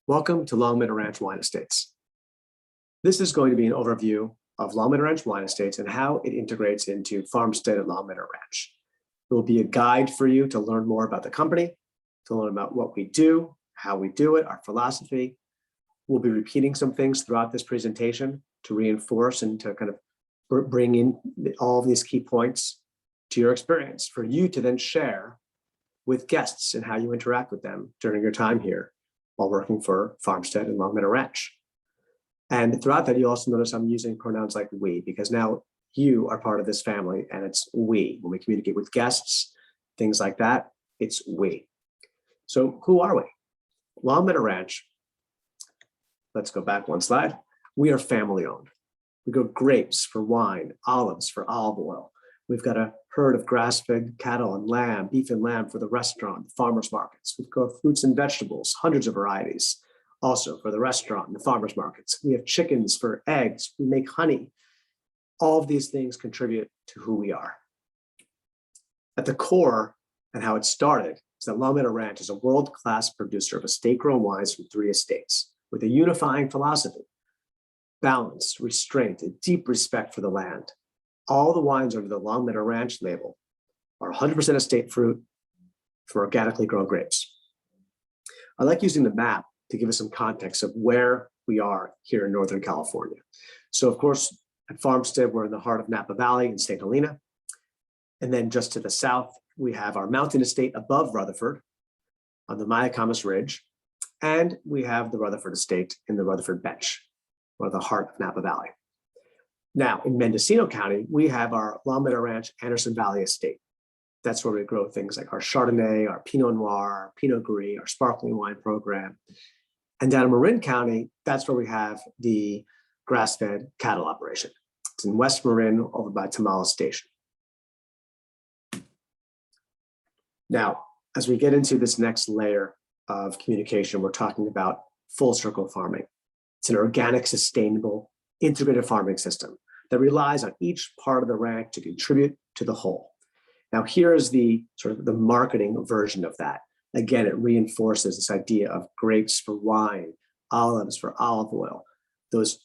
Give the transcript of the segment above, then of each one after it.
Welcome to Long Meadow Ranch Wine Estates. This is going to be an overview of Long Meadow Ranch Wine Estates and how it integrates into Farmstead at Long Meadow Ranch. It will be a guide for you to learn more about the company, to learn about what we do, how we do it, our philosophy. We'll be repeating some things throughout this presentation to reinforce and to kind of bring in all of these key points to your experience for you to then share with guests and how you interact with them during your time here while working for Farmstead and Long Meadow Ranch. And throughout that, you also notice I'm using pronouns like we, because now you are part of this family and it's we. When we communicate with guests, things like that, it's we. So who are we? Long Meadow Ranch, let's go back one slide. We are family owned. We grow grapes for wine, olives for olive oil. We've got a herd of grass-fed cattle and lamb, beef and lamb for the restaurant, the farmers markets. We've got fruits and vegetables, hundreds of varieties, also for the restaurant and the farmers markets. We have chickens for eggs. We make honey. All of these things contribute to who we are. At the core and how it started is that Long Meadow Ranch is a world-class producer of estate-grown wines from 3 estates with a unifying philosophy: balance, restraint, and deep respect for the land. All the wines under the Long Meadow Ranch label are 100% estate fruit for organically grown grapes. I like using the map to give us some context of where we are here in Northern California. So of course, at Farmstead, we're in the heart of Napa Valley in St. Helena. And then just to the south, we have our mountain estate above Rutherford on the Mayacamas Ridge. And we have the Rutherford estate in the Rutherford Bench, or the heart of Napa Valley. Now, in Mendocino County, we have our Long Meadow Ranch Anderson Valley estate. That's where we grow things like our Chardonnay, our Pinot Noir, our Pinot Gris, our sparkling wine program. And down in Marin County, that's where we have the grass-fed cattle operation. It's in West Marin over by Tamales Station. Now, as we get into this next layer of communication, we're talking about full circle farming. It's an organic, sustainable, integrated farming system that relies on each part of the ranch to contribute to the whole. Now, here is the sort of the marketing version of that. Again, it reinforces this idea of grapes for wine, olives for olive oil, those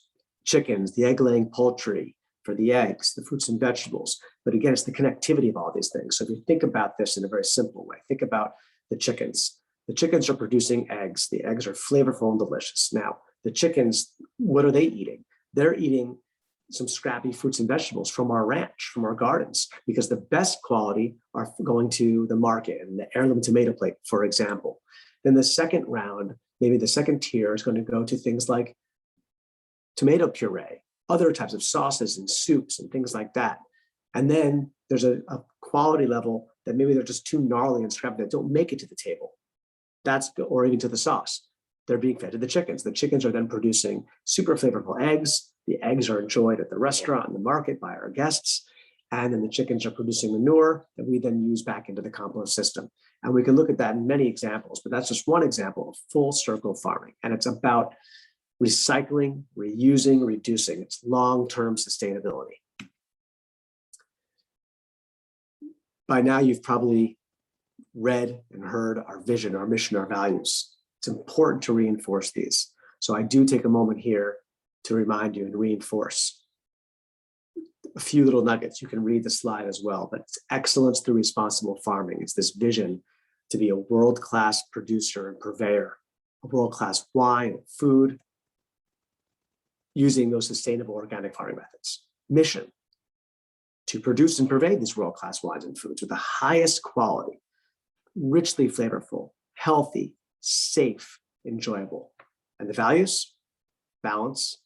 chickens, the egg-laying poultry for the eggs, the fruits and vegetables. But again, it's the connectivity of all these things. So if you think about this in a very simple way, think about the chickens. The chickens are producing eggs. The eggs are flavorful and delicious. Now, the chickens, what are they eating? They're eating some scrappy fruits and vegetables from our ranch, from our gardens, because the best quality are going to the market and the heirloom tomato plate, for example. Then the second round, maybe the second tier is going to go to things like tomato puree, other types of sauces and soups and things like that. And then there's a quality level that maybe they're just too gnarly and scrappy that don't make it to the table. Or even to the sauce. They're being fed to the chickens. The chickens are then producing super flavorful eggs. The eggs are enjoyed at the restaurant and the market by our guests. And then the chickens are producing manure that we then use back into the compost system. And we can look at that in many examples, but that's just one example of full circle farming. And it's about recycling, reusing, reducing. It's long-term sustainability. By now, you've probably read and heard our vision, our mission, our values. It's important to reinforce these. So I do take a moment here to remind you and reinforce a few little nuggets. You can read the slide as well, but it's excellence through responsible farming. It's this vision to be a world-class producer and purveyor of world-class wine and food using those sustainable organic farming methods. Mission to produce and purvey these world-class wines and foods with the highest quality, richly flavorful, healthy, safe, enjoyable. And the values: balance,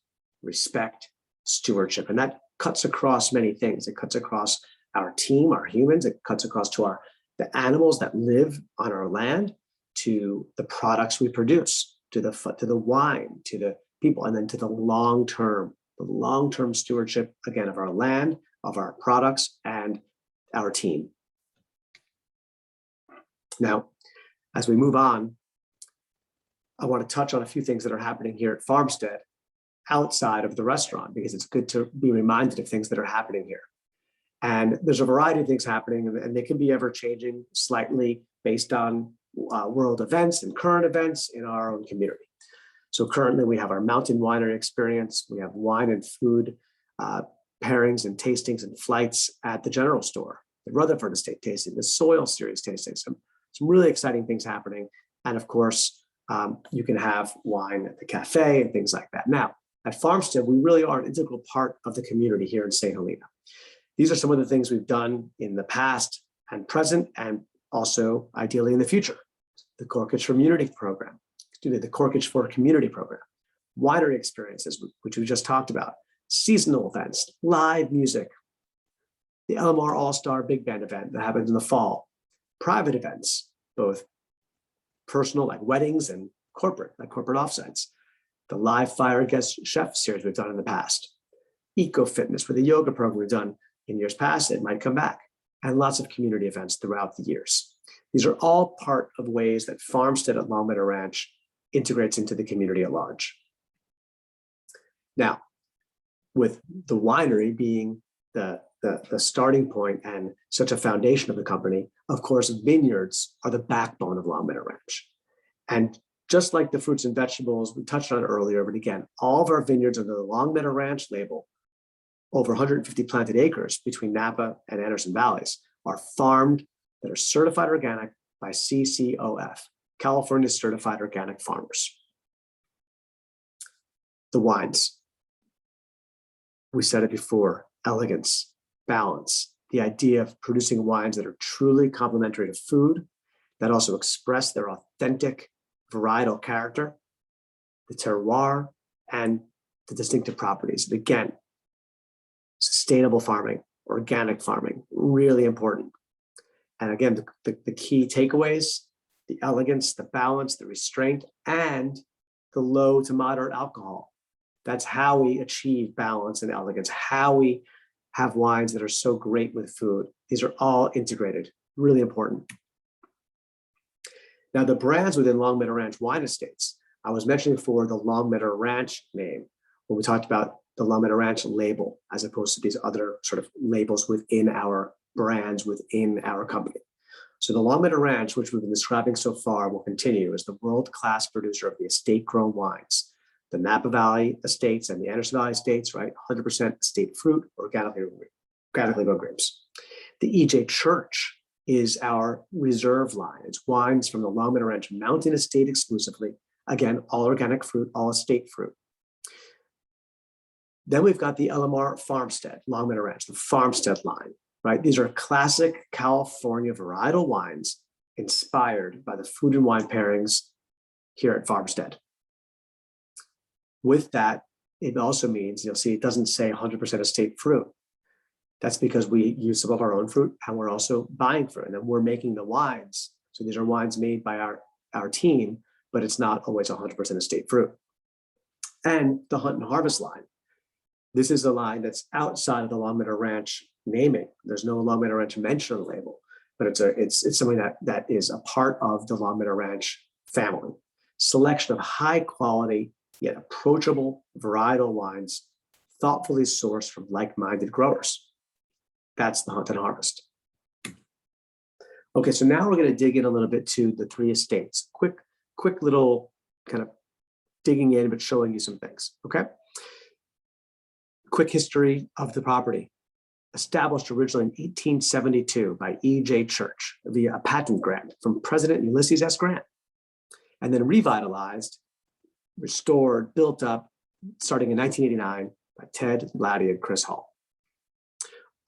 respect, stewardship. And that cuts across many things. It cuts across our team, our humans. It cuts across to the animals that live on our land, to the products we produce, to the wine, to the people, and then to the long-term stewardship, again, of our land, of our products, and our team. Now, as we move on, I want to touch on a few things that are happening here at Farmstead outside of the restaurant, because it's good to be reminded of things that are happening here. And there's a variety of things happening, and they can be ever changing slightly based on world events and current events in our own community. So currently we have our mountain winery experience. We have wine and food pairings and tastings and flights at the general store, the Rutherford Estate tasting, the Soil Series tasting, some really exciting things happening. And of course, you can have wine at the cafe and things like that. Now, at Farmstead, we really are an integral part of the community here in St. Helena. These are some of the things we've done in the past and present, and also ideally in the future. The Corkage for Community program, the Corkage for Community program, winery experiences, which we just talked about, seasonal events, live music, the LMR All-Star Big Band event that happens in the fall, private events, both personal like weddings and corporate like corporate offsites, the live fire guest chef series we've done in the past, eco fitness with the yoga program we've done in years past, it might come back, and lots of community events throughout the years. These are all part of ways that Farmstead at Long Meadow Ranch integrates into the community at large. Now, with the winery being the starting point and such a foundation of the company, of course, vineyards are the backbone of Long Meadow Ranch. And just like the fruits and vegetables we touched on earlier, but again, all of our vineyards under the Long Meadow Ranch label, over 150 planted acres between Napa and Anderson Valleys, are farmed that are certified organic by CCOF, California Certified Organic Farmers. The wines. We said it before, elegance, balance, the idea of producing wines that are truly complementary to food, that also express their authentic varietal character, the terroir, and the distinctive properties. And again, sustainable farming, organic farming, really important. And again, the key takeaways, the elegance, the balance, the restraint, and the low to moderate alcohol. That's how we achieve balance and elegance, how we have wines that are so great with food. These are all integrated, really important. Now, the brands within Long Meadow Ranch Wine Estates, I was mentioning before the Long Meadow Ranch name, when we talked about the Long Meadow Ranch label, as opposed to these other sort of labels within our brands, within our company. So the Long Meadow Ranch, which we've been describing so far, will continue as the world-class producer of the estate-grown wines. The Napa Valley Estates and the Anderson Valley Estates, right? 100% estate fruit, organically grown grapes. The EJ Church is our reserve line. It's wines from the Long Meadow Ranch Mountain Estate exclusively. Again, all organic fruit, all estate fruit. Then we've got the LMR Farmstead, Long Meadow Ranch, the Farmstead line, right? These are classic California varietal wines inspired by the food and wine pairings here at Farmstead. With that, it also means, you'll see it doesn't say 100% estate fruit. That's because we use some of our own fruit and we're also buying fruit, and then we're making the wines. So these are wines made by our team, but it's not always 100% estate fruit. And the Hunt and Harvest line. This is a line that's outside of the Long Meadow Ranch naming. There's no Long Meadow Ranch mention on the label, but it's something that is a part of the Long Meadow Ranch family. Selection of high quality, yet approachable varietal wines, thoughtfully sourced from like-minded growers. That's the Hunt and Harvest. Okay, so now we're going to dig in a little bit to the three estates. Quick little kind of digging in, but showing you some things, okay? Quick history of the property. Established originally in 1872 by E.J. Church via a patent grant from President Ulysses S. Grant, and then revitalized, restored, built up, starting in 1989 by Ted Laddie and Chris Hall.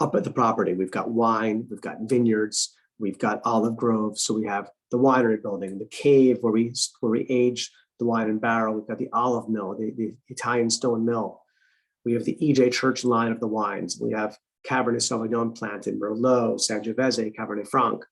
Up at the property, we've got wine, we've got vineyards, we've got olive groves. So we have the winery building, the cave where we age the wine in barrel. We've got the olive mill, the Italian stone mill. We have the E.J. Church line of the wines. We have Cabernet Sauvignon planted, Merlot, Sangiovese, Cabernet Franc,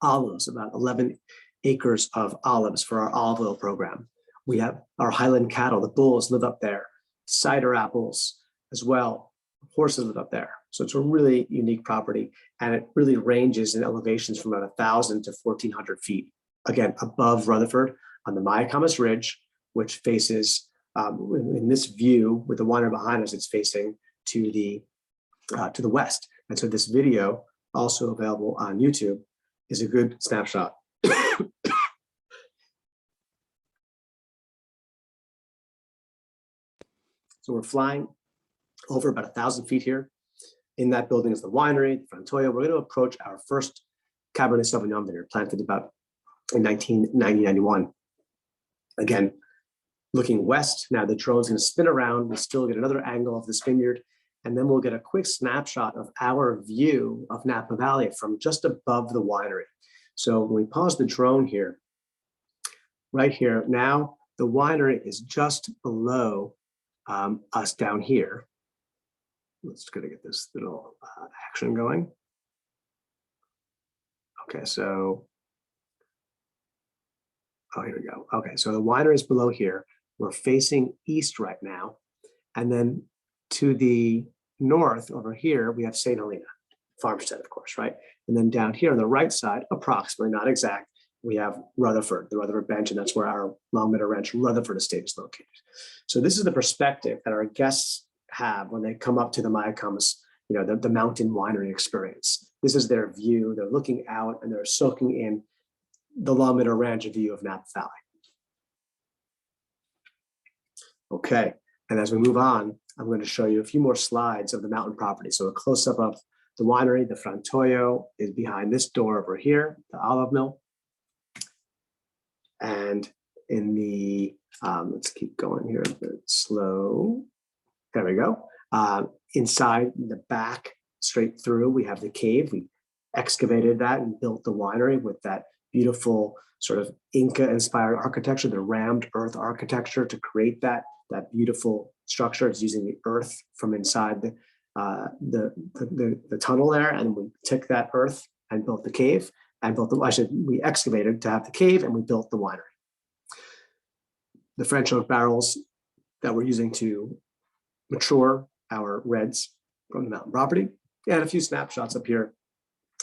olives, about 11 acres of olives for our olive oil program. We have our Highland cattle, the bulls live up there, cider apples as well, horses live up there. So it's a really unique property, and it really ranges in elevations from about 1,000 to 1,400 feet. Again, above Rutherford on the Mayacamas Ridge, which faces, in this view, with the winery behind us, it's facing to the west. And so this video, also available on YouTube, is a good snapshot So we're flying over about 1,000 feet here. In that building is the winery, the Frantoio. We're going to approach our first Cabernet Sauvignon vineyard, planted about in 1991. Again, looking west. Now the drone's going to spin around. We'll still get another angle of this vineyard, and then we'll get a quick snapshot of our view of Napa Valley from just above the winery. So when we pause the drone here, right here, now the winery is just below us down here. Let's go to get this little action going. Okay, so, oh, here we go. Okay, so the winery is below here. We're facing east right now. And then to the north over here, we have St. Helena, Farmstead, of course, right? And then down here on the right side, approximately, not exact, we have Rutherford, the Rutherford Bench, and that's where our Long Meadow Ranch Rutherford estate is located. So this is the perspective that our guests have when they come up to the Mayacamas, the mountain winery experience. This is their view. They're looking out and they're soaking in the Long Meadow Ranch view of Napa Valley. Okay, and as we move on, I'm going to show you a few more slides of the mountain property. So a close-up of the winery. The Frantoio is behind this door over here, the olive mill. And in the, let's keep going here a bit slow. There we go. Inside the back, straight through, we have the cave. We excavated that and built the winery with that beautiful sort of Inca-inspired architecture, the rammed earth architecture to create that beautiful structure. It's using the earth from inside the tunnel there, and we took that earth and built the cave, and we excavated to have the cave, and we built the winery. The French oak barrels that we're using to mature our reds from the mountain property, and a few snapshots up here.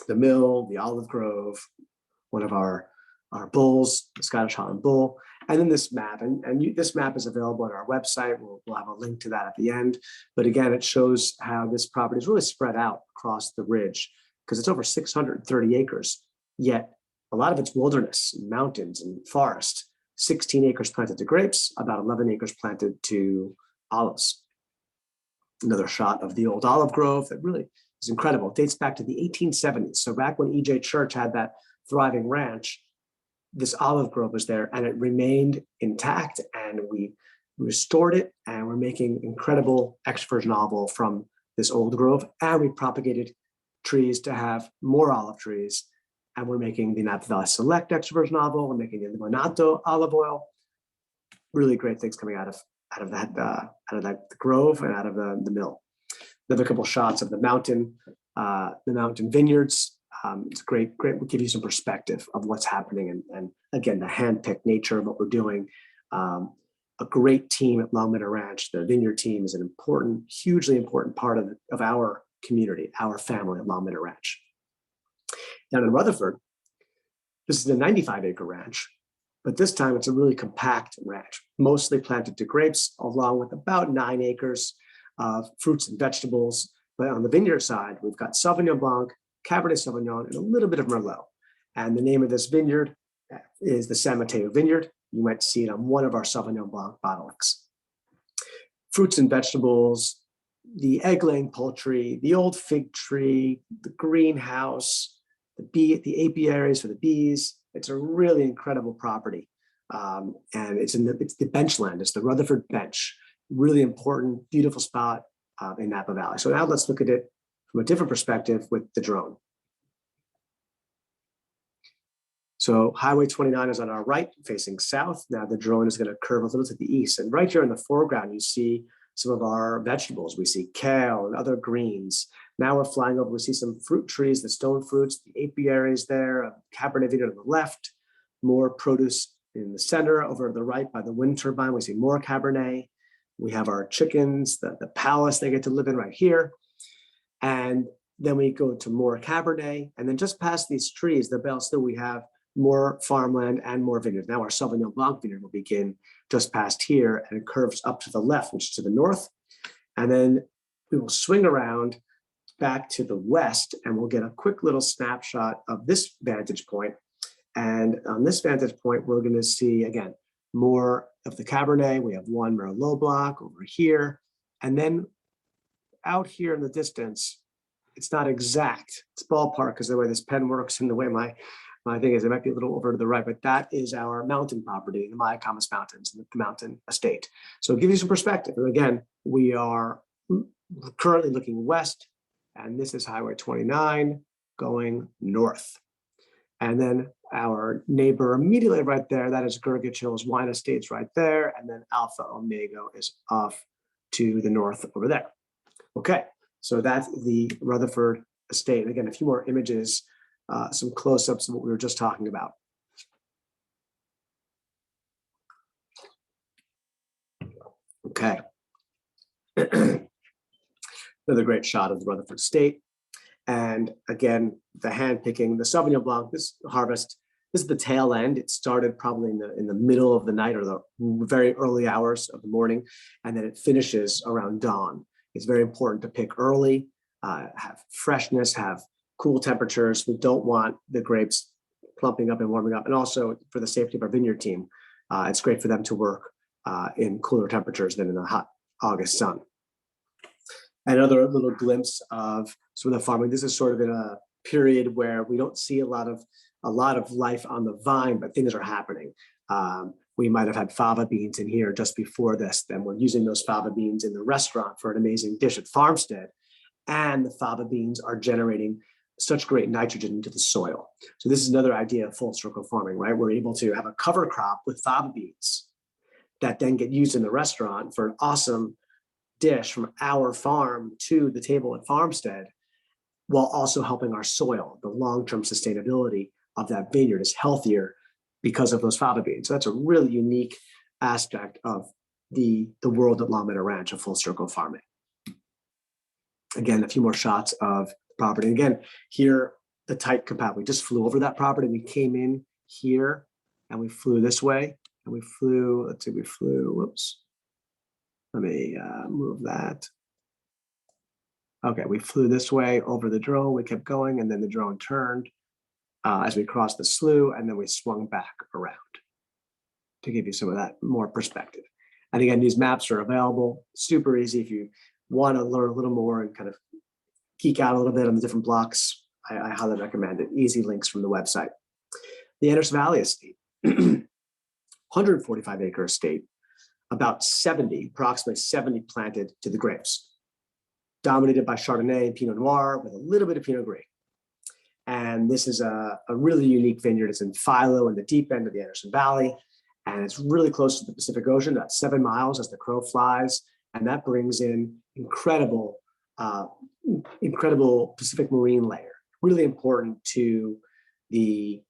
The mill, the olive grove, one of our bulls, the Scottish Highland bull, and then this map. And this map is available on our website. We'll have a link to that at the end. But again, it shows how this property is really spread out across the ridge because it's over 630 acres, yet a lot of it's wilderness, mountains and forest. 16 acres planted to grapes, about 11 acres planted to olives. Another shot of the old olive grove that really is incredible. It dates back to the 1870s. So back when E.J. Church had that thriving ranch, this olive grove was there and it remained intact, and we restored it, and we're making incredible extra virgin olive oil from this old grove, and we propagated trees to have more olive trees, and we're making the Napa Valley Select extra virgin olive oil. We're making the Limonato olive oil. Really great things coming out of that grove and out of the mill. Another couple shots of the mountain vineyards. It's great. We'll give you some perspective of what's happening, and again, the hand-picked nature of what we're doing. A great team at Long Meadow Ranch. The vineyard team is an important, hugely important part of our community, our family at Long Meadow Ranch. Down in Rutherford, this is a 95-acre ranch, but this time it's a really compact ranch, mostly planted to grapes, along with about 9 acres of fruits and vegetables. But on the vineyard side, we've got Sauvignon Blanc, Cabernet Sauvignon, and a little bit of Merlot. And the name of this vineyard is the San Mateo Vineyard. You might see it on one of our Sauvignon Blanc bottlings. Fruits and vegetables, the egg-laying poultry, the old fig tree, the greenhouse, the apiaries for the bees. It's a really incredible property. And it's the benchland. It's the Rutherford Bench. Really important, beautiful spot in Napa Valley. So now let's look at it from a different perspective with the drone. So Highway 29 is on our right, facing south. Now the drone is going to curve a little to the east. And right here in the foreground, you see some of our vegetables. We see kale and other greens. Now we're flying over, we see some fruit trees, the stone fruits, the apiaries there, a Cabernet vineyard on the left, more produce in the center. Over to the right by the wind turbine, we see more Cabernet. We have our chickens, the palace they get to live in right here. And then we go to more Cabernet. And then just past these trees, the bell still, we have more farmland and more vineyards. Now our Sauvignon Blanc vineyard will begin just past here, and it curves up to the left, which is to the north. And then we will swing around back to the west, and we'll get a quick little snapshot of this vantage point. And on this vantage point, we're going to see, again, more of the Cabernet. We have one Merlot block over here. And then out here in the distance, it's not exact, it's ballpark because the way this pen works and the way my thing is, it might be a little over to the right, but that is our mountain property, the Mayacamas Mountains, the mountain estate. So it gives you some perspective. And again, we are currently looking west, and this is Highway 29 going north. And then our neighbor immediately right there, that is Gurgich Hills Wine Estates right there. And then Alpha Omega is off to the north over there. Okay, so that's the Rutherford estate. And again, a few more images, some close-ups of what we were just talking about. Okay. Another great shot of the Rutherford estate. And again, the hand picking, the Sauvignon Blanc, this harvest, this is the tail end. It started probably in the middle of the night or the very early hours of the morning, and then it finishes around dawn. It's very important to pick early, have freshness, have cool temperatures. We don't want the grapes plumping up and warming up. And also for the safety of our vineyard team, it's great for them to work in cooler temperatures than in the hot August sun. Another little glimpse of some of the farming. This is sort of in a period where we don't see a lot of life on the vine, but things are happening. We might have had fava beans in here just before this. Then we're using those fava beans in the restaurant for an amazing dish at Farmstead. And the fava beans are generating such great nitrogen into the soil. So this is another idea of full circle farming, right? We're able to have a cover crop with fava beans that then get used in the restaurant for an awesome dish from our farm to the table at Farmstead, while also helping our soil. The long-term sustainability of that vineyard is healthier because of those fava beans. So that's a really unique aspect of the world at Long Meadow Ranch of full circle farming. Again, a few more shots of the property. Again, here, the tight compact. We just flew over that property. We came in here and we flew this way. And we flew, let's see, we flew, whoops. Let me move that. Okay, we flew this way over the drone. We kept going, and then the drone turned as we crossed the slough, and then we swung back around to give you some of that more perspective. And again, these maps are available, super easy. If you want to learn a little more and kind of geek out a little bit on the different blocks, I highly recommend it. Easy links from the website. The Anderson Valley Estate, 145 acre estate, about 70, approximately 70 planted to the grapes, dominated by Chardonnay and Pinot Noir with a little bit of Pinot Gris. And this is a really unique vineyard. It's in Philo in the deep end of the Anderson Valley, and it's really close to the Pacific Ocean, about 7 miles as the crow flies. And that brings in incredible Pacific marine layer, really important to the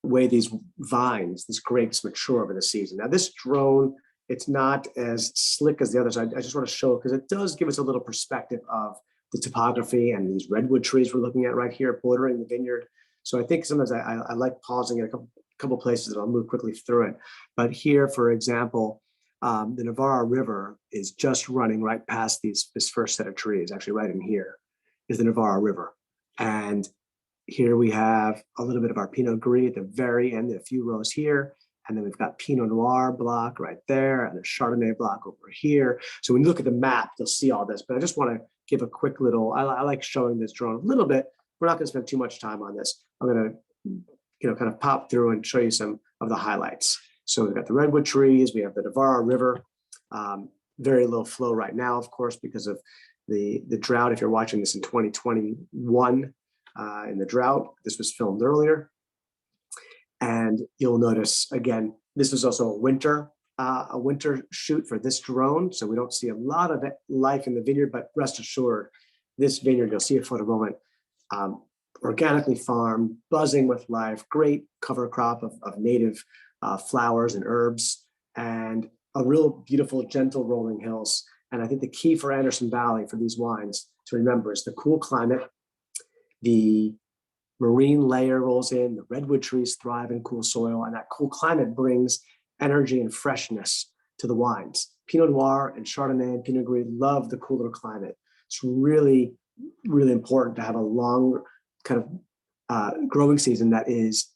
way these vines, these grapes mature over the season. Now this drone, it's not as slick as the others. I just want to show it because it does give us a little perspective of the topography and these redwood trees we're looking at right here bordering the vineyard. So I think sometimes I like pausing at a couple places and I'll move quickly through it. But here, for example, the Navarra River is just running right past this first set of trees. Actually, right in here is the Navarra River. And here we have a little bit of our Pinot Gris at the very end, a few rows here. And then we've got Pinot Noir block right there and a Chardonnay block over here. So when you look at the map, you'll see all this. But I just want to give a quick little, I like showing this drone a little bit. We're not going to spend too much time on this. I'm going to, kind of pop through and show you some of the highlights. So we've got the redwood trees. We have the Navarra River. Very low flow right now, of course, because of the drought. If you're watching this in 2021, in the drought, this was filmed earlier. And you'll notice, again, this is also a winter shoot for this drone. So we don't see a lot of life in the vineyard, but rest assured, this vineyard, you'll see it for a moment, organically farmed, buzzing with life, great cover crop of native flowers and herbs, and a real beautiful, gentle rolling hills. And I think the key for Anderson Valley for these wines to remember is the cool climate, the marine layer rolls in, the redwood trees thrive in cool soil, and that cool climate brings energy and freshness to the wines. Pinot Noir and Chardonnay and Pinot Gris love the cooler climate. It's really, really important to have a long kind of growing season that is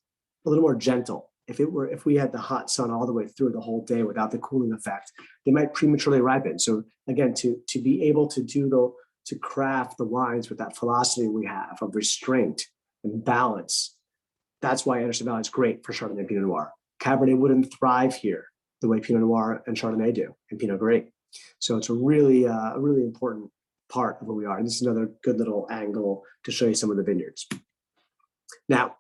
a little more gentle if we had the hot sun all the way through the whole day without the cooling effect, they might prematurely ripen. So again, to be able to craft the wines with that philosophy we have of restraint and balance, that's why Anderson Valley is great for Chardonnay and Pinot Noir. Cabernet wouldn't thrive here the way Pinot Noir and Chardonnay do, and Pinot Gris. So it's a really important part of who we are. And this is another good little angle to show you some of the vineyards. Now,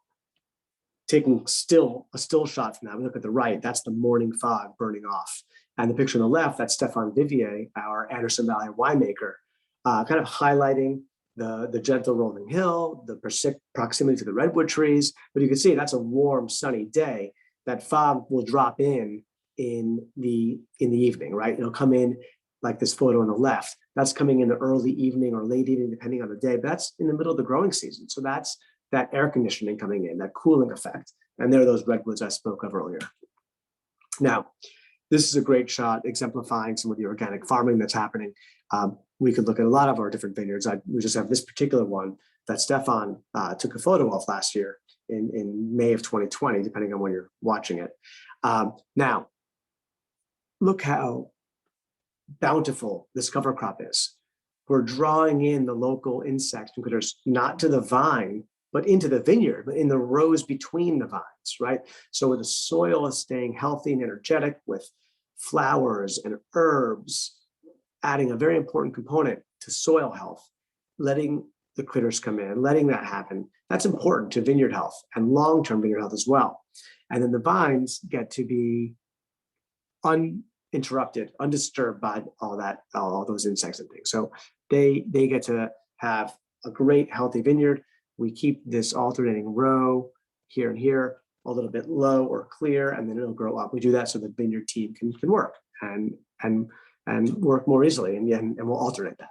taking a still shot from that, we look at the right, that's the morning fog burning off. And the picture on the left, that's Stéphane Vivier, our Anderson Valley winemaker, kind of highlighting the gentle rolling hill, the proximity to the redwood trees. But you can see that's a warm, sunny day. That fog will drop in the evening, right? It'll come in like this photo on the left. That's coming in the early evening or late evening, depending on the day. But that's in the middle of the growing season. So that's that air conditioning coming in, that cooling effect. And there are those redwoods I spoke of earlier. Now, this is a great shot exemplifying some of the organic farming that's happening. We could look at a lot of our different vineyards. We just have this particular one that Stéphane took a photo of last year in May of 2020, depending on when you're watching it. Now, look how bountiful this cover crop is. We're drawing in the local insects and critters, not to the vine, but into the vineyard, but in the rows between the vines, right? So the soil is staying healthy and energetic with flowers and herbs, adding a very important component to soil health, letting the critters come in, letting that happen. That's important to vineyard health and long-term vineyard health as well. And then the vines get to be uninterrupted, undisturbed by all those insects and things. So they get to have a great healthy vineyard. We keep this alternating row here and here, a little bit low or clear, and then it'll grow up. We do that so the vineyard team can work and work more easily, and we'll alternate that.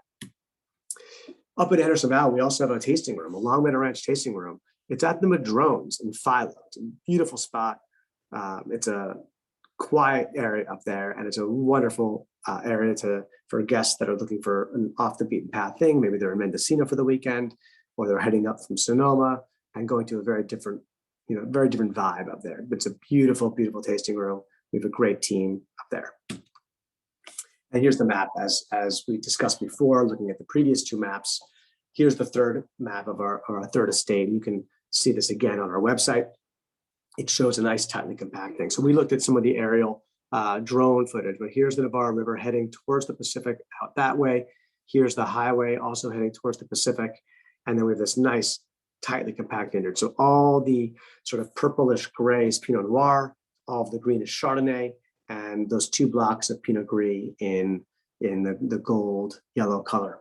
Up at Anderson Valley, we also have a tasting room, a Long Meadow Ranch tasting room. It's at the Madrones in Philo. It's a beautiful spot. It's a quiet area up there, and it's a wonderful area for guests that are looking for an off the beaten path thing. Maybe they're in Mendocino for the weekend, or they're heading up from Sonoma and going to a very different vibe up there. It's a beautiful, beautiful tasting room. We have a great team up there. And here's the map as we discussed before, looking at the previous two maps. Here's the third map of our third estate. You can see this again on our website. It shows a nice tightly compact thing. So we looked at some of the aerial drone footage, but here's the Navarro River heading towards the Pacific out that way. Here's the highway also heading towards the Pacific. And then we have this nice tightly compact vineyard. So all the sort of purplish gray is Pinot Noir, all of the green is Chardonnay, and those two blocks of Pinot Gris in the gold yellow color.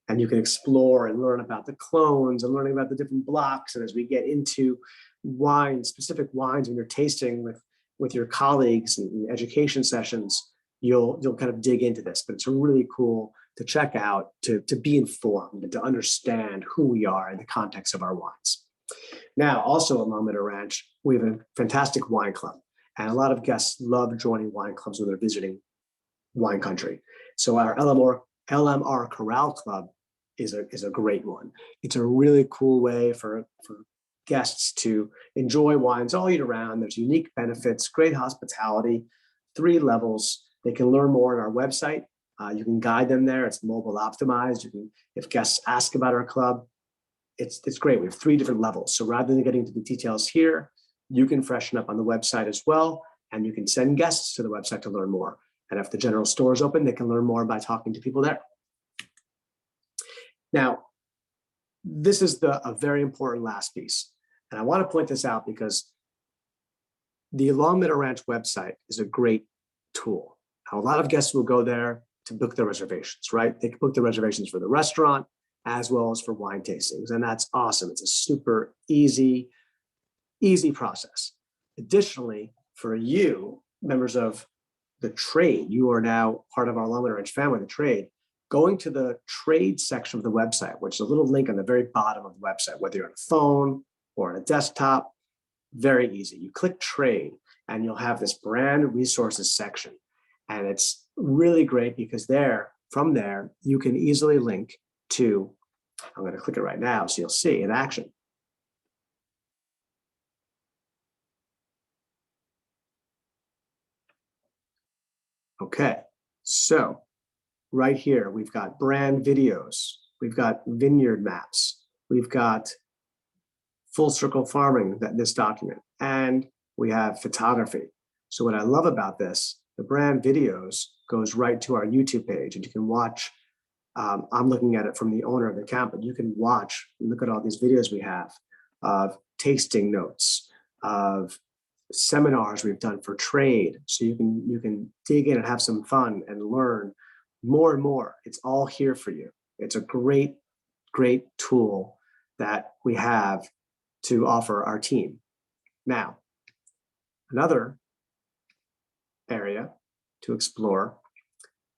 And you can explore and learn about the clones and learning about the different blocks. And as we get into specific wines when you're tasting with your colleagues and education sessions, you'll kind of dig into this. But it's really cool to check out, to be informed and to understand who we are in the context of our wines. Now, also at Long Meadow Ranch, we have a fantastic wine club. And a lot of guests love joining wine clubs when they're visiting wine country. So our LMR Corral Club is a great one. It's a really cool way for guests to enjoy wines all year round. There's unique benefits, great hospitality, 3 levels. They can learn more on our website. You can guide them there. It's mobile optimized. If guests ask about our club, it's great. We have 3 different levels. So rather than getting to the details here, you can freshen up on the website as well, and you can send guests to the website to learn more. And if the general store is open, they can learn more by talking to people there. Now, this is a very important last piece. And I want to point this out because the Long Meadow Ranch website is a great tool. Now, a lot of guests will go there to book their reservations, right? They can book their reservations for the restaurant as well as for wine tastings. And that's awesome. It's a super easy process. Additionally, for you, members of the trade, you are now part of our Long Meadow Ranch family, the trade. Going to the trade section of the website, which is a little link on the very bottom of the website, whether you're on a phone or on a desktop, very easy. You click trade and you'll have this brand resources section. And it's really great because from there, you can easily link to, I'm going to click it right now so you'll see in action. Okay, so right here, we've got brand videos, we've got vineyard maps, we've got full circle farming, this document, and we have photography. So what I love about this, the brand videos goes right to our YouTube page, and you can watch. I'm looking at it from the owner of the account, but you can watch, look at all these videos we have of tasting notes, of seminars we've done for trade. So you can dig in and have some fun and learn more and more. It's all here for you. It's a great tool that we have to offer our team. Now, another area to explore.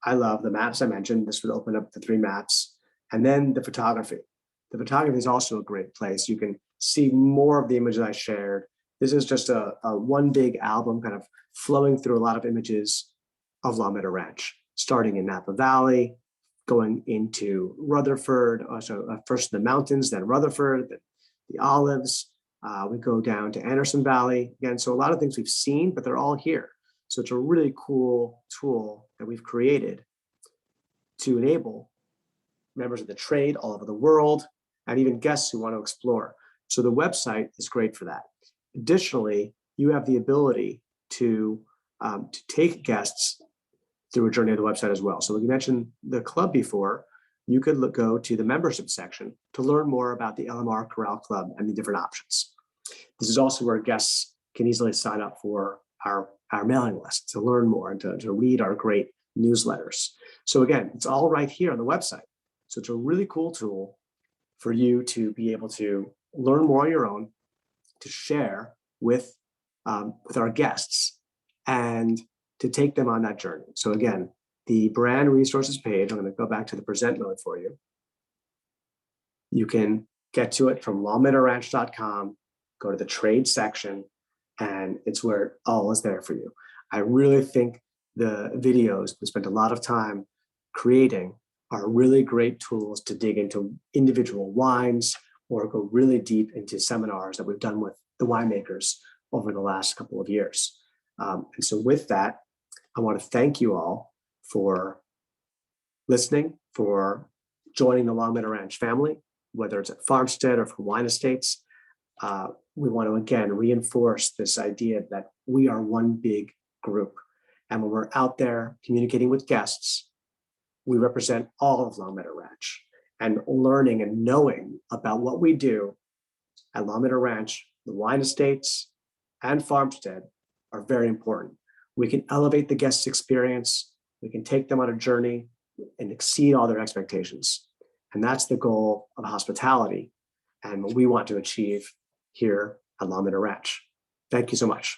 I love the maps I mentioned. This would open up the 3 maps, and then the photography. The photography is also a great place. You can see more of the images I shared. This is just a one big album kind of flowing through a lot of images of Long Meadow Ranch, starting in Napa Valley, going into Rutherford, first the mountains, then Rutherford, then the olives. We go down to Anderson Valley again. So a lot of things we've seen, but they're all here. So it's a really cool tool that we've created to enable members of the trade all over the world and even guests who want to explore. So the website is great for that. Additionally, you have the ability to take guests through a journey of the website as well. So we mentioned the club before. You could go to the membership section to learn more about the LMR Corral Club and the different options. This is also where guests can easily sign up for our mailing list to learn more and to read our great newsletters. So again, it's all right here on the website. So it's a really cool tool for you to be able to learn more on your own, to share with our guests, and to take them on that journey. So again, the brand resources page, I'm going to go back to the present mode for you. You can get to it from longmeadowranch.com, go to the trade section, and it's where all is there for you. I really think the videos we spent a lot of time creating are really great tools to dig into individual wines or go really deep into seminars that we've done with the winemakers over the last couple of years. And so with that, I want to thank you all for listening, for joining the Long Meadow Ranch family, whether it's at Farmstead or for Wine Estates. We want to, again, reinforce this idea that we are one big group. And when we're out there communicating with guests, we represent all of Long Meadow Ranch. And learning and knowing about what we do at Long Meadow Ranch, the Wine Estates, and Farmstead are very important. We can elevate the guest's experience. We can take them on a journey and exceed all their expectations. And that's the goal of hospitality and what we want to achieve here at Long Meadow Ranch. Thank you so much.